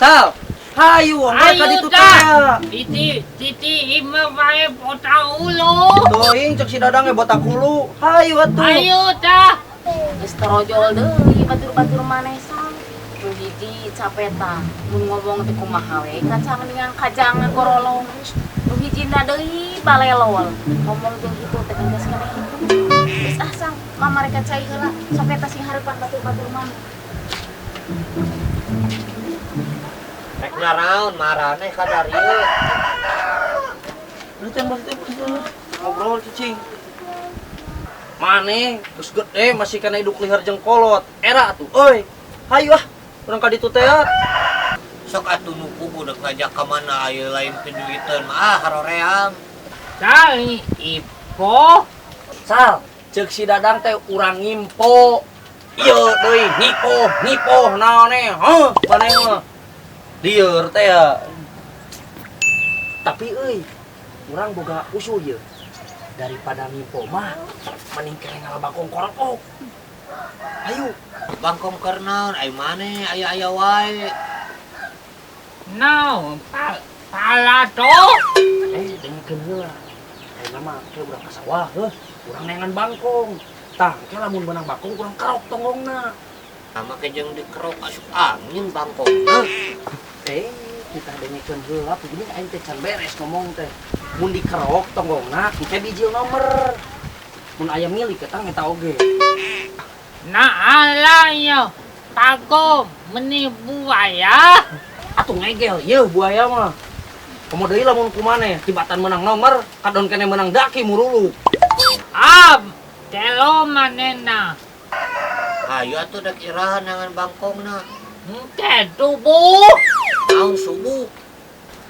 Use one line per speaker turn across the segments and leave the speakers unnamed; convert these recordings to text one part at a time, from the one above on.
Sal, hayu, mereka ditutaya.
Titi ima bae botak ulu.
Teuing cek si Dadang botak hulu. Hayu atuh.
Ayo dah.
Geus terojol deui batur-batur maneh sang. Nu hiji capeta, mun ngomong teh kumaha we, kacang dengan kajang gorolong. Nu hijina deui balelol. Ngomong jeung kitu teh geus keneh. Geus sang, mamareka cai heula, sok eta sing hareupan batur-batur maneh.
Rek naraon marane kadar ieu.
Lu tembak ngobrol cicing. Mane, geus gede masih kana hidup lihar jeung kolot. Era atuh, euy. Hayu ah, urang ka ditu teh.
Sok atuh nuku budak ngajak ka mana aya lain piduiteun mah haroream.
Cari ipo.
Sal, cek si Dadang teh urang ngimpo. Ieu deui nipo naone. Heuh, maneh mah. Lieur teh ya. Tapi euy, urang boga usul ieu. Daripada ngimpo mah mending kere ngalabakong korok. Ayo,
Bangkom keur naon ai maneh aya wae.
Naon palato.
Dengkeun heula. Ayeuna mah teh urang ka sawah heuh, urang neangan bangkong. Tah, ke lamun beunang bangkong urang karok tonggongna.
Sama ke jeung dikerok asup angin bangkongna.
Kita dengekeun heula begini aing teh can beres ngomong teh. Mun dikerok tonggongna engke biji nomer. Mun aya milik eta ngeta oge.
Nah alaya tagom meni buaya.
Atuh ngegel yeuh buaya mah. Komo deui lamun kumaneh tibatan menang nomer, kadon kene menang daki murulu.
Telo manena.
Ayo atuh dak irahan nangan bangkongna.
Engke tubuh.
Naon subuh.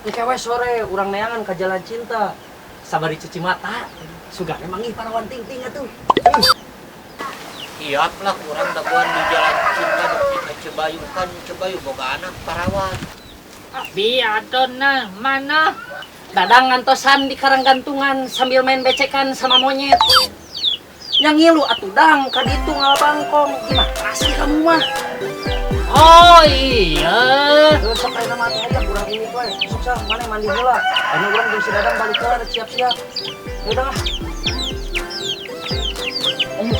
Engke we sore urang neangan ka jalan cinta. Sabari cuci mata. Sugane manggih parawan ting-ting atuh.
Iap lah kurang daguan di jalan cinta dek Cebayu kan Cebayu boga anak parawan.
Biadona mana?
Dadang ngantosan di karang gantungan sambil main becekan sama monyet. Yang ngilu atuh dang ka ditu ngalabangkong. Gimana sih kamu mah?
Oh iya.
Sok ayeuna mah atuh aja kurang ini we. Sok sah maneh mandi heula. Anu urang jeung si Dadang balik heula siap-siap. Udah ah.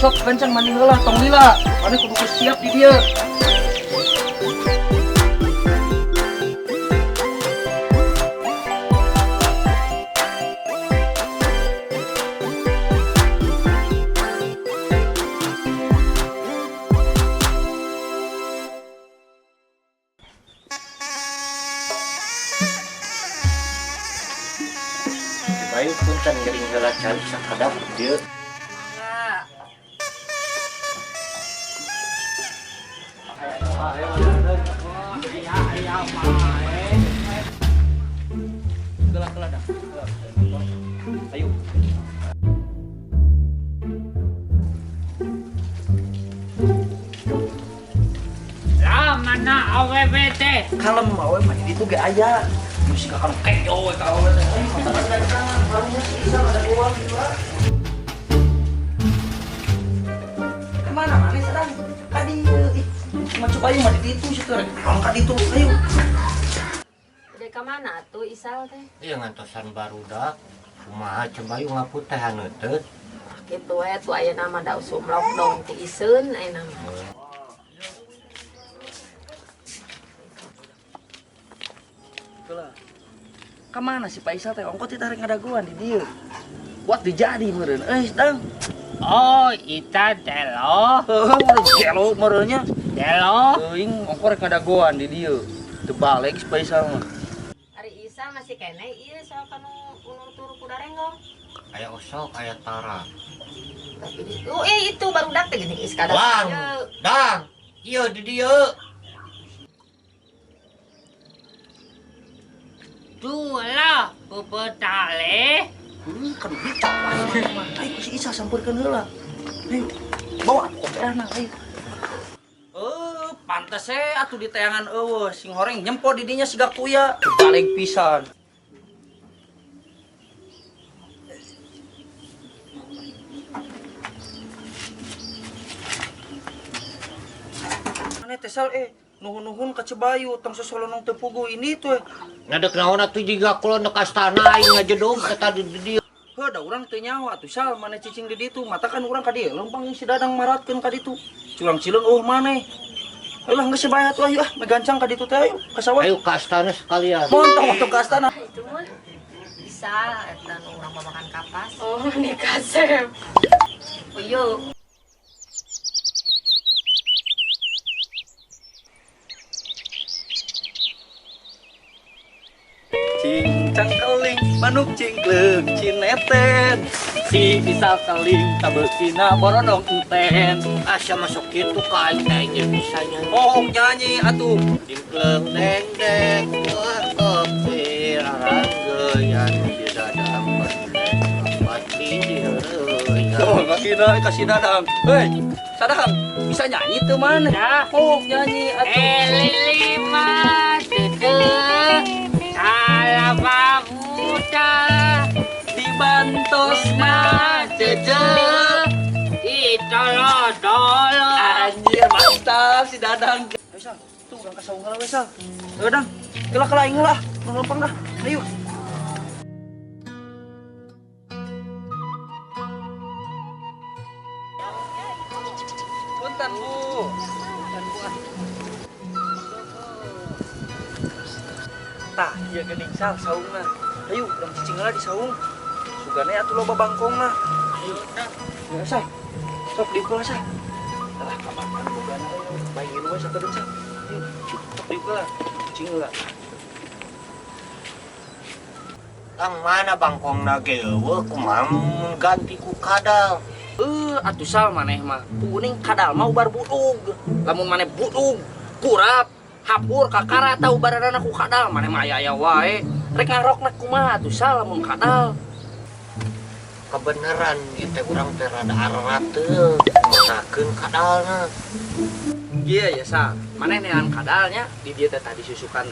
Sok kencang mandi heula tong lila. Maneh kudu siap di dieu.
Bayu punten gering heula cari sakadap dieu.
Gelah dah. Ayo.
Lah mana awewe teh?
Kalem awe mah di ditu ge aya. Musik akan kejo we ka awe teh. Kemana mana sedang? Kadi cuma coba aja mah di ditu situ. Kalau ka ditu ayo.
Udah ka mana atuh Isal teh?
Ieu ngantosan barudak. Kumaha Cebayu ngaput teh haneuteut.
Kitu we tuh ayeuna mah da usum lockdown ti iseun ayeuna mah.
Kemana si Pak Isal teh? Ongko teh tarik ngadaguan di dieu. Buat dijadi meureun. Sedang.
Oh ita telo.
Heuh, gelo meureunnya.
Telo.
Teuing ongko rek ngadaguan di dieu. Teu balik si Pak Isal mah.
Ari Isal masih kene ieu soal kanu ulur turu kuda renggong.
Aya osok aya tara.
Tapi itu barudak teh geuning geus kada.
Wang, dang. Ieu di dieu.
Tulah bebetale.
Kan bicak mah. Ayo si Isa sampurkeun heula. Ayo. Bawa koperna ayo. Pantes atuh di tayangan eueuh sing horeng nyempo di dinya siga kuya. Balik pisan. Tesal nuhun-nuhun ka Cibayu tong sosolonong tepugu ini tuh.
Ngadek naon atuh jiga kula nek astana aing ngajedog eta di dieu.
Heuh da urang teu nyaho atuh sal maneh cicing di ditu. Mata kan urang ka dieu lempang si Dadang maratkeun ka ditu. Culang-cileung maneh. Ayolah geus sebae atuh ayo megancang ka ditu teh ayo ka sawah.
Ayo ka astana sekalian.
Montong atuh ka astana.
Itu mah bisa eta nu urang makan kapas.
Oh, ini kasep.
Oh, yuk.
Cincang keling manuk cingkleng cineten si bisa keling tabeutina borodong enten.
Asa masuk kitu ka aing teh jeung bisanya.
Oh nyanyi atuh.
Cingkleng deng deng wah kopi ranggeyan di dadang pati dieureun.
Oh makina kasih Dadang. Hei Sadang bisa nyanyi tuh mana?
Ya.
Oh nyanyi atuh.
Lima dede salah pamuda
Dibantos
na dede ditolo-tolo.
anjir mantap si Dadang. Ayo Sal, tuh urang ka saung heula we Sal. Dadang, kela-kela aing heula. Nu lempeng dah. Ayo. Punten Bu. Punten Bu. Tah, ieu geuning Sal saungna. Ayo, urang cicing heula di saung. Sugane atuh loba bangkongna. Ayo, dah. Ya Sal. Sok diukur Sal. Tah, kamakan bogana bayin we sakedeung Sal. Ayo, sok diukur lah. Cicing heula.
Kang mana bangkongna ge eueuh kumaha ganti ku kadal.
Atuh Sal maneh mah. Kuning kadal mah ubar budug. Lamun maneh budug, kurap, hapur kakara tau baranana ku kadal, maneh mah aya wae. Rek ngarokna kumaha atuh Sal lamun kadal.
Kebeneran ieu teh urang teh rada ararateuh ngusahakeun kadalna.
Iya ya Sal. Maneh neangan kadalnya di dieu teh tadi susukan.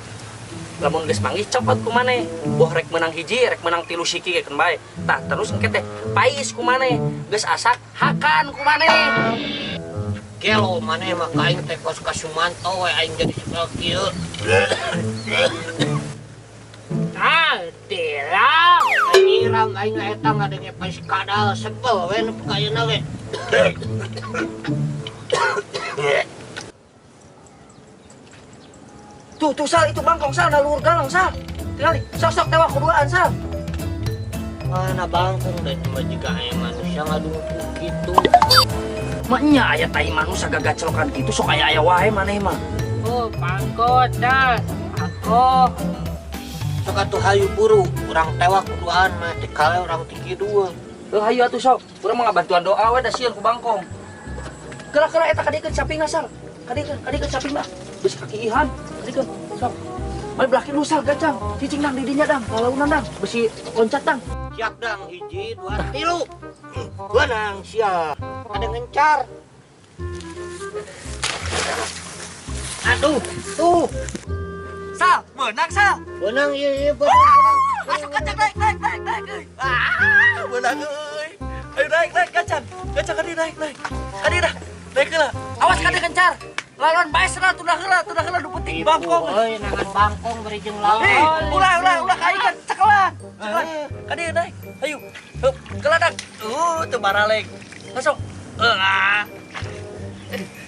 Lamun geus manggih cepet ku maneh. Boh rek menang hiji, rek menang 3 siki keun bae. Tah terus engke teh pais ku maneh. Geus asak hakan ku maneh.
Kelo maneh mah ka aing teh kos ka Sumanto we aing jadi sebel kieu.
Tilam.
Nyiram aing eta ngadenge pais kadal sebel we nu kayeuna we.
Tuh Sal itu bangkong Sal nalur galong Sal. Tinggali sok-sok tewak kuduaan Sal.
Mana bangkong dan cuma jika aya manusia ngadungku kitu.
Maknya aya tai manusia gagaclokan gitu sok aya wae maneh mah.
Oh, pangkot dah. Aku.
Sok atuh hayu buru, urang tewak kuduaan mah teh kale urang ti kieu.
Hayu atuh sok. Urang mah bantuan doa we da sieun ku bangkong. Kera-kera eta kadikeun capingna Sal. Kadikeun capingna. Geus kaki ihan. Kadikeun sok. Mari belah kieu Sal gacang. Cicing dang di dinya dang. Kalaunan dang. Besi loncat dang.
Siap dang, 1, 2, 3. Gua nang siap. Ada ngencar.
Aduh, tuh. Sal, menang Sal.
Benang ieu benang.
Masuk kacang naik. Menang euy. Ayo naik kacang. Kacang kadi naik. Kadi dah. Naik heula. Awas kadi kencar. Lawan bae sana tunda heula nu penting bangkong.
Euy, nangan bangkong beri jeung lawan.
Ulah kaingan cekelan. Kadi naik. Ayo. Hup, keladak. Teu baralek. Masuk.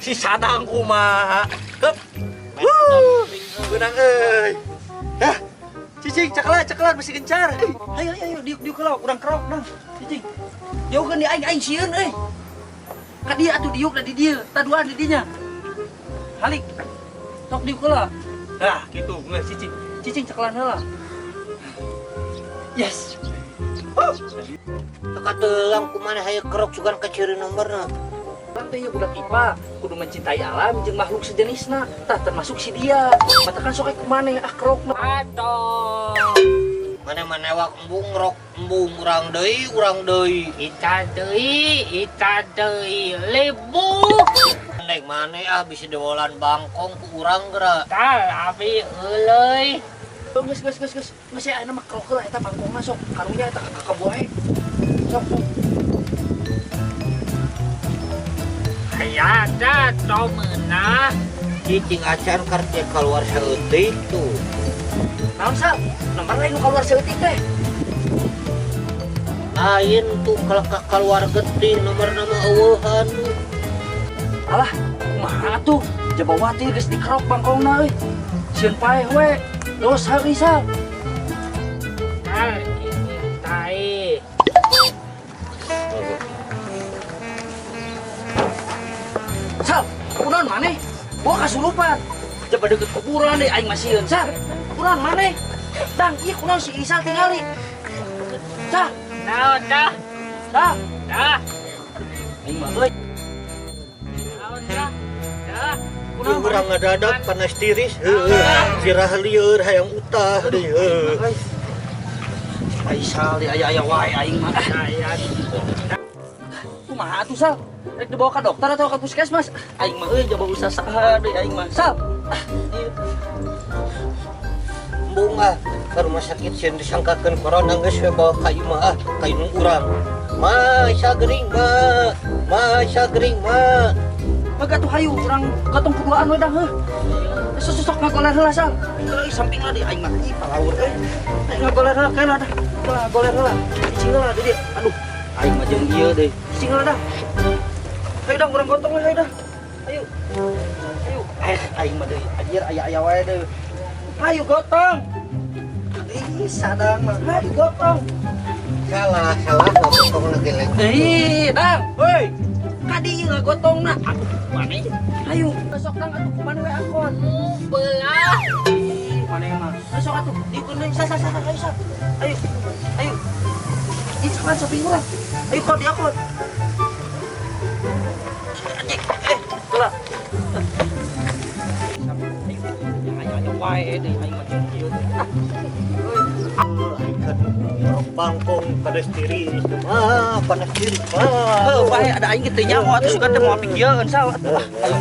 Si Sadang kumaha. Hup. Benang euy. Hah. Cicing cekelan masih gencar. Ayo diuk heula urang kerok nang. Cicing. Jauhkeun di aing sieun euy. Ka dia atuh diuk da di dieu, taduaan di dinya. Halik. Sok diuk heula. Nah, kitu geus cicing cekelan heula. Yes.
Teka teulang kumaha hayu kerok sugan ka ciri nomorna.
Urang teh budak IPA, kudu mencintai alam jeung makhluk sejenisna, tah termasuk si dia. Matakan sok kumaneh kerok mah.
Aduh.
Mana manewak embung rok embung urang deui.
Ita deui lebu.
Neng maneh bisa dewolan bangkong ku urang geura.
Tah abi euleui.
Geus. Geus aya mah kerok heula eta bangkongna sok karunya eta ka boe. Sok.
Hayada to meunah
cicing acan kartu keluar seeutik tuh.
Naon sal? Nomor lain nu keluar seutik teh.
Lain tuh kalau keluar gede nomor nama eueuhan.
Alah, kumaha tuh? Jabawati geus dikerok bangkongna euy. Sieun paeh we. Dos hari sal.
ini tai.
Sal, kunaon maneh? Gua kasurupan. Coba deket kuburan deh aing masieun sal. Kunaon maneh? Dang, ieu kunaon si Isal tingali. Sal,
Naon dah?
dah.
Dah.
Aing mah euy.
Naon dah? Dah.
Kunaon urang ngadadak panas tiris. Sirah lieur hayang utah deui.
Euy. Isal di aya-aya wae aing mah. Kumaha atuh sal? Rek dibawa ke dokter atau ke puskesmas? Aing mah euy coba usah saha deui aing mah. Sal.
Bunga ke rumah sakit sieun disangkakeun corona geus we bawa ka ieu mah ka indung urang. Masa gering mah. Masa gering mah.
Maga tuh hayu urang katong kuduaan we dah heuh. Sosok ngagoler heula sal. Euy samping lah di aing mah ih palawur euy. Aing ngagoler heula kana dah. Lah goler heula. Cicing heula di dieu. Aduh, aing mah jeung ieu deui. Cicing heula dah. Hayu dah urang gotong we hayu dah. Ayo. Ayo. Aing mah deui. Anjir aya-aya wae deui. Hayu gotong. Ih sadang mah. Hayu gotong.
Salah ngomong lagi lagi.
Dang, woi. Kadi ieu ngagotongna. Aduh, maneh. Hayu, besok dang atuh kumaha we angkot.
Belah.
Maneh mah. Besok atuh dikeun deui sa ayo sa. Ayo. Ayo. Ih, cepat shopping urang. Ayo kod ya kod. Anjing. Gelah. Ayo wae deui aing mah jeung ieu.
Bangkong panas tiris panas tiris
Bae ada aing kitu nyaho atuh sugan teh moal pingieun sal atuh. Ayo.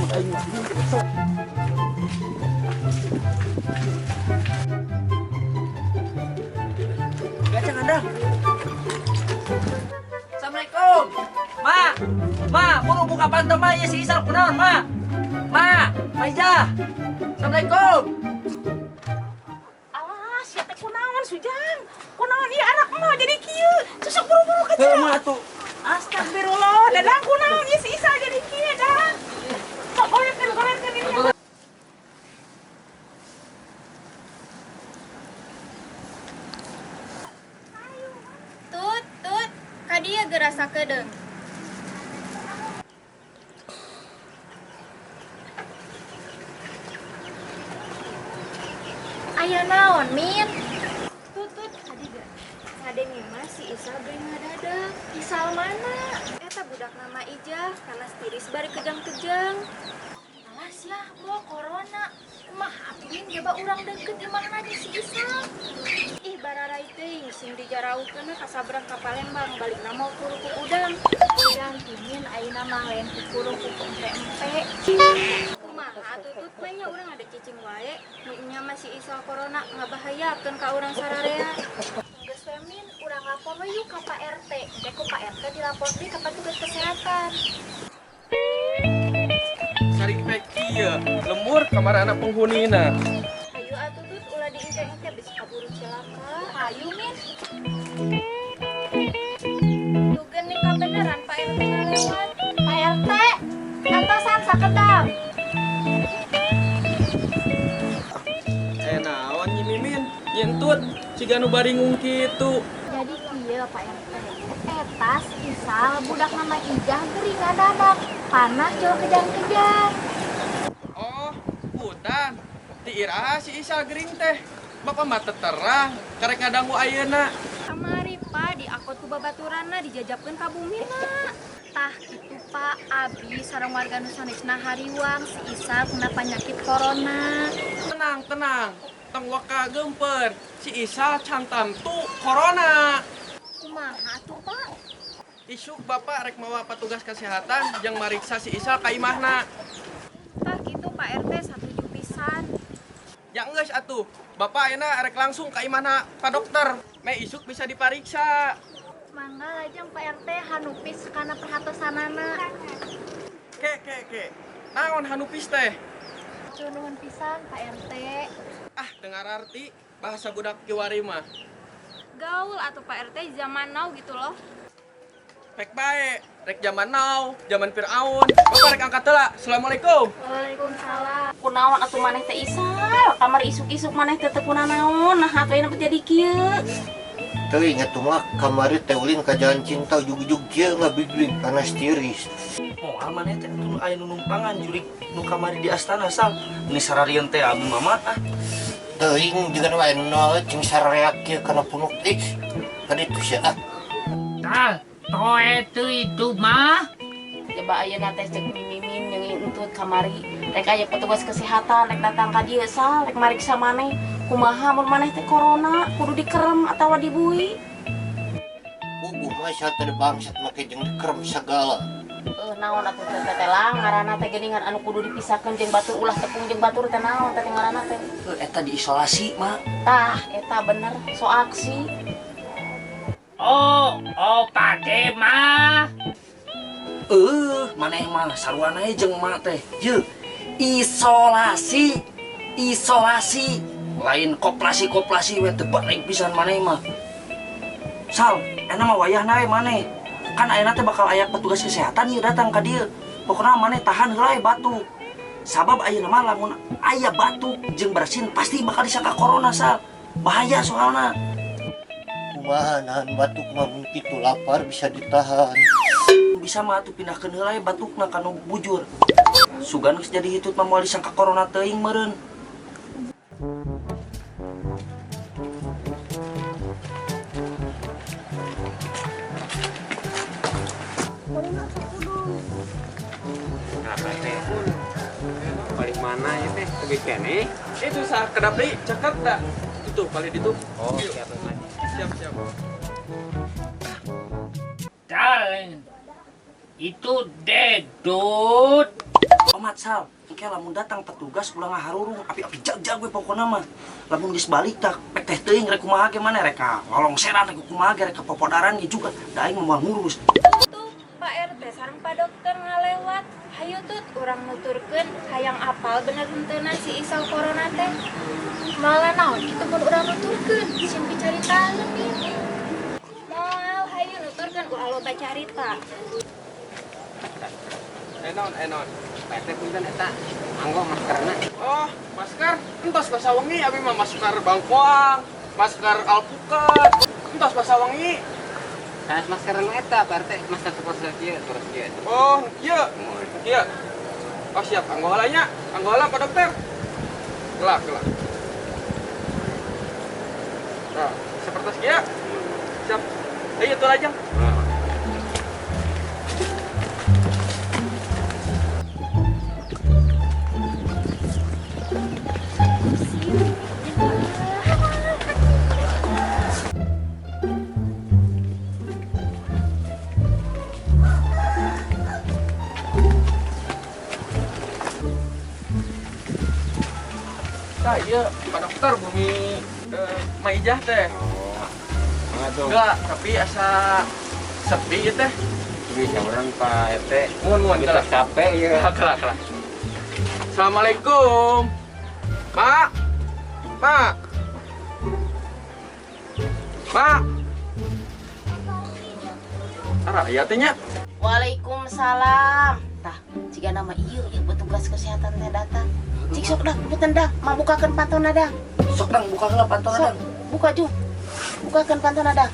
Gacang ada. Assalamualaikum. Ma, buru buka pantai ma ya si Isal kunaon, Ma. Maija. Assalamualaikum.
Alah, sia teh kunaon Sujang? Kunaon ieu anak mah jadi kieu? Susuk buru-buru ka
Heuh mah atuh.
Astagfirullah, dadang kunaon ieu si Isa jadi kieu dah. Sok golerkeun ini.
Tut, kadieu geura sakedeung. Aya naon, Min? Tut, kadieu. Ngadenge mah si Isal beuing ngadadak. Isal mana? Eta budak nama Ijah, kana tiris bari kejang-kejang. Alah sia, moal corona. Kumaha atuh Min coba urang deukeut imahna di si Isal. Ih bararai teuing sing dijaraukeun ka sabrang ka Palembang balikna mau kuru ku udang. Udang Min ayeuna mah lain ku kuru ku empe-empe. Kumaha atuh tut we nya urang ada cicing wae. Nu nya masih isal corona ngabahayakeun ka urang sararea. Geus we Min urang lapor we yuk ka Pak RT. Engke ku Pak RT dilapor deui ka petugas kesehatan.
Saring pek ieu lembur kamar anak penghunina.
Ayo atuh tut ulah diince-ince bisa kaburu cilaka. Ayo Min. Dugen nih kabeneran Pak RT ngalewat. Pak RT, antosan sakedang.
Naon nyi Mimin, nyentut ciga nu baringung kitu.
Jadi kieu Pak RT. Eta si Isal budak nama Ijah geuring ngadadak. Panas jauh kejang-kejang.
Oh, hutan. Ti iraha si Isa gering teh. Bapak mah terang, karek ngadangu ayeuna.
Kamari Pak diakot ku babaturanna dijajabkeun ka bumina. Tah kitu Pak, abi sareng warga nu sanesna hariwang si Isal kena penyakit corona.
Tenang. Tong waka gemper. Si Isa can tantu corona.
Kumaha atuh Pak?
Isuk bapak rek mawa petugas kesehatan yang mariksa si Isa ka imahna.
Tah kitu Pak RT satuju pisan.
Ya geus atuh. Bapak ayeuna rek langsung ka imahna Pak Dokter. Me isuk bisa dipariksa.
Mangga lajeng Pak RT hanupis kana perhatosanana.
Ke. Naon hanupis teh?
Atuh nuhun pisan Pak RT.
Ah, dengar arti bahasa budak kiwari mah.
Gaul atuh Pak RT zaman now gitu loh.
Pek bae, rek zaman now, zaman Firaun. Bapak rek angkat heula. Assalamualaikum.
Waalaikumsalam.
Kunaon atuh maneh teh Isal? Kamar isuk-isuk maneh teh teu kunaon. Nah, atuh aya jadi kieu.
Teuing atuh mah kamari teh ulin ka jalan cinta ujug-ujug kieu ngabiglig panas tiris.
Moal maneh teh atuh aya nu numpangan jurig nu kamari di astana sal. Ini sararieun teh abdi mamat ah.
Teuing jeung wae nol jeung sareak kieu kana punuk kaditu sia ah.
Tal, itu mah.
Coba ayeuna teh cek mimin yang entut kamari. Rek aya petugas kesehatan rek datang ka dieu sal, rek mariksa maneh. Kumaha mun maneh teh corona kudu dikerem atawa dibui.
Bubuh mah sia teh bangsat make jeung dikerem sagala.
Naon atuh teh tetelang ngaranna teh geuningan anu kudu dipisahkeun jeung batur ulah tepung jeung batur teh naon teh ngaranna teh.
Eta diisolasi mah.
Tah eta bener so aksi.
Oh, pade mah.
Maneh mah saruana jeung mak teh. Ye, isolasi. Lain koperasi we teu bareng pisan maneh mah. Sal, eta mah wayahna we maneh. Kan ayeuna teh bakal aya petugas kesehatan ieu datang ka dieu. Pokona maneh tahan heula batuk. Sabab ayeuna mah lamun aya batuk jeung bersin pasti bakal disangka corona sal. Bahaya soalna.
Kumaha nahan batuk mah mun kitu lapar bisa ditahan.
Bisa mah atuh pindahkeun heula batukna kana bujur. Sugan geus jadi hitut mah moal disangka corona teuing meureun.
Balik mana ya teh? Tebi kene.
Itu sah kedap deui, cakep dah. Itu balik itu.
Oh, siap lagi.
Siap.
Tal, itu dedut.
Omat sal, engke lamun datang petugas ulah ngaharurung api-api jag-jag we pokona mah. Lamun geus balik tak pek teh teuing rek kumaha ge maneh rek ka ngolongseran rek kumaha ge rek ka popodaran ge juga da aing moal ngurus.
Tuh Pak RT sareng Pak Dokter ngalewat. Hayu tut urang nuturkeun hayang apal bener henteunan si Isal corona teh. Malah naon kitu mun urang nuturkeun simpi carita leuwih. Moal hayu nuturkeun urang loba carita.
Enon.
PT punten eta. Manggo maskerna.
Oh, masker. Entos basa wengi abi mah masker bangkoang, masker alpukat. Entos basa wengi.
Sanes masker nu eta PT, masker seperti kieu terus kieu.
Oh, ieu. Ieu. Oh, siap. Anggo heula Pak Dokter. Kelak. Nah, seperti kieu. Siap. Ayo tuh aja. Nah, iya, Pak Dokter bumi maijah teh.
Mangga
Enggak, tapi asa sepi teh.
Bisa orang Pak RT.
Mun
Kita capek ya.
Kelak. Assalamualaikum. Pak. Ara, iya teh nya.
Waalaikumsalam. Tah, jika nama ieu petugas kesehatan teh datang. Cik sok dah, punten dah, mau bukakeun pantona dah.
Sok dang buka heula pantona
Sok,
dang.
buka ju. Bukakeun pantona dah.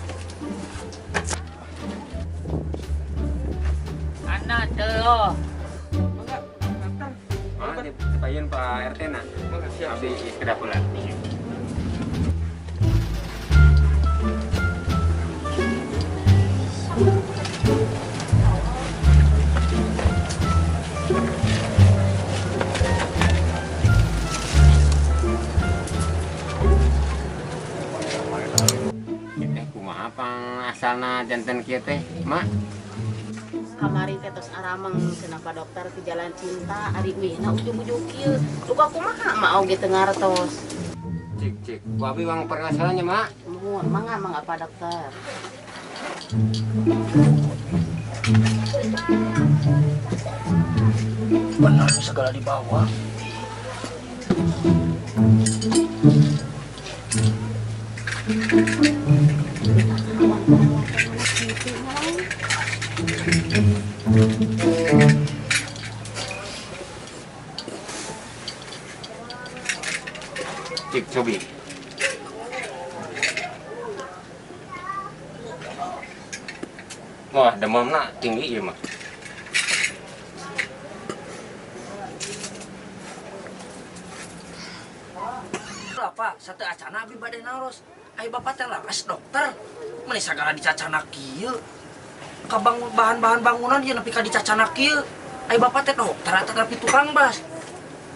Anak teh.
Mangga, Dokter.
Ah, dipayeun Pak RT na.
Mangga siap.
Abdi kedap heula. Kumaha pang asalna janten kieu teh, Mak?
Kamari teh tos arameng kenapa dokter ke jalan cinta ari wehna ujug-ujug kieu. Luka kumaha mah oge teu ngartos.
Cik. Wabi wang permasalahannya, Mak.
Muhun, mangga Pak Dokter.
Benar segala dibawa.
Cik cobi. Wah, demamna tinggi ya mah.
Lah Pak, sate acana abi bade naros. Ai bapak teh laras dokter. Meni sagala dicacana kieu. Kabang bahan-bahan bangunan ieu nepi ka dicacana kieu. Ai bapak teh dokter atau tapi tukang bas.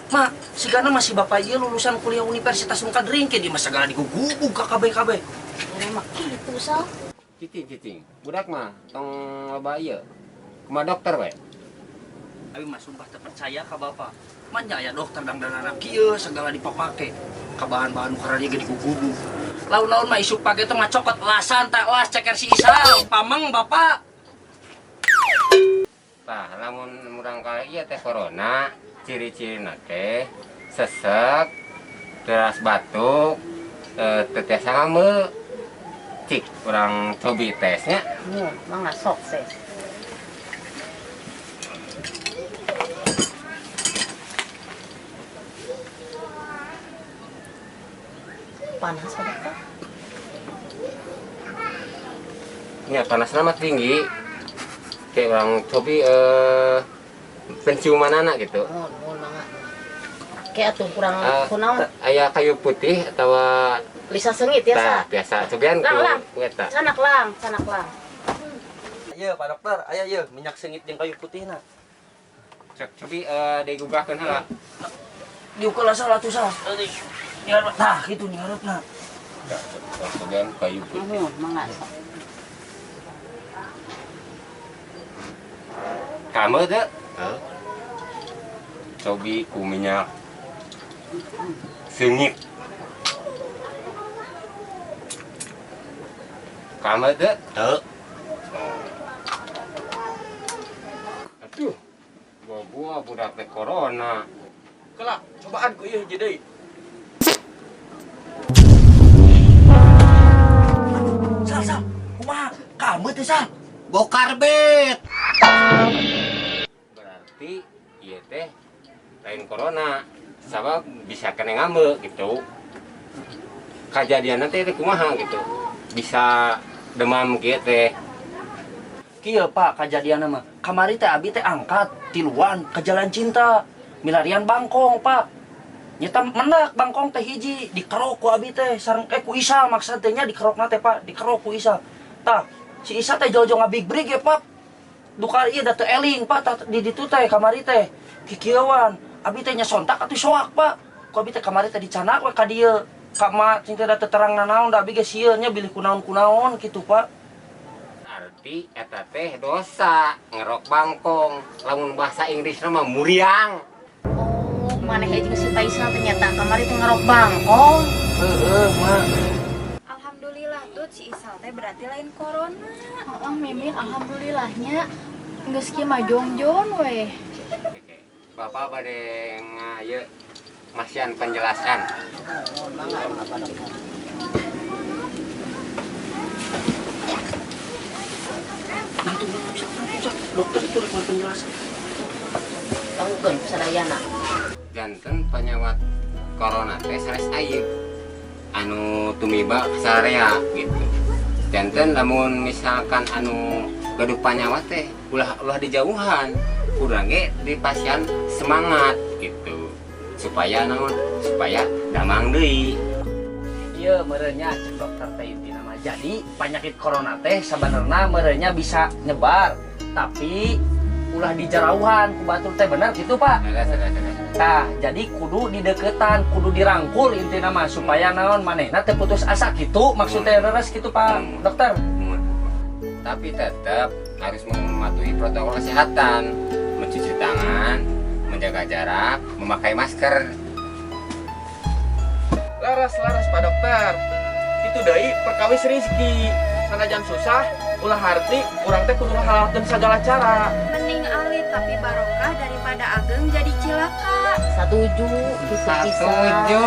Mak, sigana masih bapak ieu lulusan kuliah Universitas Mukadring ke di mah sagala digugubug ka KB.
Emang gitu, Sal.
Cicing. Budak mah tong loba ieu. Kumaha dokter we?
Abi mah sumpah teu percaya ka bapak. Manya aya dokter dangdanana kieu segala dipapake. Ka bahan-bahan nu karanya ge digugubug. Laun-laun mah isuk pake teh mah cokot lasan teh las ceker si Isal. Pameng bapak.
Tah, lamun murang kali ieu teh corona, ciri-cirina teh sesek, deras batuk, tetes ngameu. Cik, kurang cobi tesnya.
Mangga sok teh. Panas Pak Dokter?
Ya, panasnya mah tinggi. Kayak orang cobi penciuman anak gitu.
Mohon mangga. Kayak atuh kurang kunaon?
Aya kayu putih atau
Lisa sengit ya, Sa?
biasa cobian
Lang.
ku eta.
Sanak lang.
Ayo Pak Dokter, ayo ye minyak sengit jeung kayu putihna.
Cek cobi digugahkeun heula.
Diukeul salah tuh salah. Nah, gitu ngarepna.
Ya, cobian kayu putih.
Mohon mangga.
Kamu teh? Cobi ku minyak sengit. Kamu teh? Aduh, gua budak teh corona.
Kelak, cobaan ku ieu hiji deui.
Sal, kumaha? Kamu teh Sal.
Bokar bet.
Berarti ieu teh lain corona. Sabab bisa kena ngambek gitu. Kejadian teh kumaha gitu. Bisa demam kieu teh.
Kieu Pak kajadianna mah. Kamari teh abi teh angkat tiluan ke jalan cinta. Milarian bangkong Pak. Nyata mendak bangkong teh hiji dikerok ku abi teh sareng ku Isa maksudnya dikerokna teh Pak, dikerok ku Isa. Tah, si Isa teh jojo ngabig brig ya Pak. Duka ieu da teu eling Pak tah di ditu teh kamari teh kikieuan. Abi teh nya sontak atuh soak Pak. Ku abi teh kamari teh dicanak we ka dieu. Kak mah cing teh da teu terang nanaon da abi ge sieun nya bilih kunaon-kunaon kitu Pak.
Arti eta teh dosa ngerok bangkong. Lamun bahasa Inggrisna mah muriang.
Oh, maneh jeung si Taisa ternyata kamari teh ngarok bangkong.
Heeh, mah.
Alhamdulillah tuh si Isal teh berarti lain corona.
Oh, Mimin, alhamdulillahnya geus kieu mah jongjon weh.
Bapak bade ngaye masian penjelasan.
Dokter itu rek penjelasan.
Tanggukeun sadayana.
Janten penyawat corona teh sanes ayeuna anu tumiba kasarea gitu. Janten lamun misalkan anu gaduh panyawat teh ulah dijauhan, urang ge di pasien semangat gitu. Supaya naon? Supaya damang deui.
Ieu meureunnya cek dokter teh intina mah. Jadi penyakit corona teh sabenerna meureunnya bisa nyebar, tapi ulah dijarauhan ku batur teh bener gitu Pak. Nah, jadi kudu di deketan, kudu dirangkul intina mah supaya naon manehna teh putus asa gitu, maksudnya leres gitu Pak dokter.
Tapi tetap harus mematuhi protokol kesehatan, mencuci tangan, menjaga jarak, memakai masker.
Laras Pak Dokter. Itu deui perkawis rezeki. Sanajan susah, ulah harti, urang teh kudu ngahalalkeun sagala cara.
Mending alit tapi barokah daripada ageng jadi cilaka.
Setuju, bisa.
Setuju.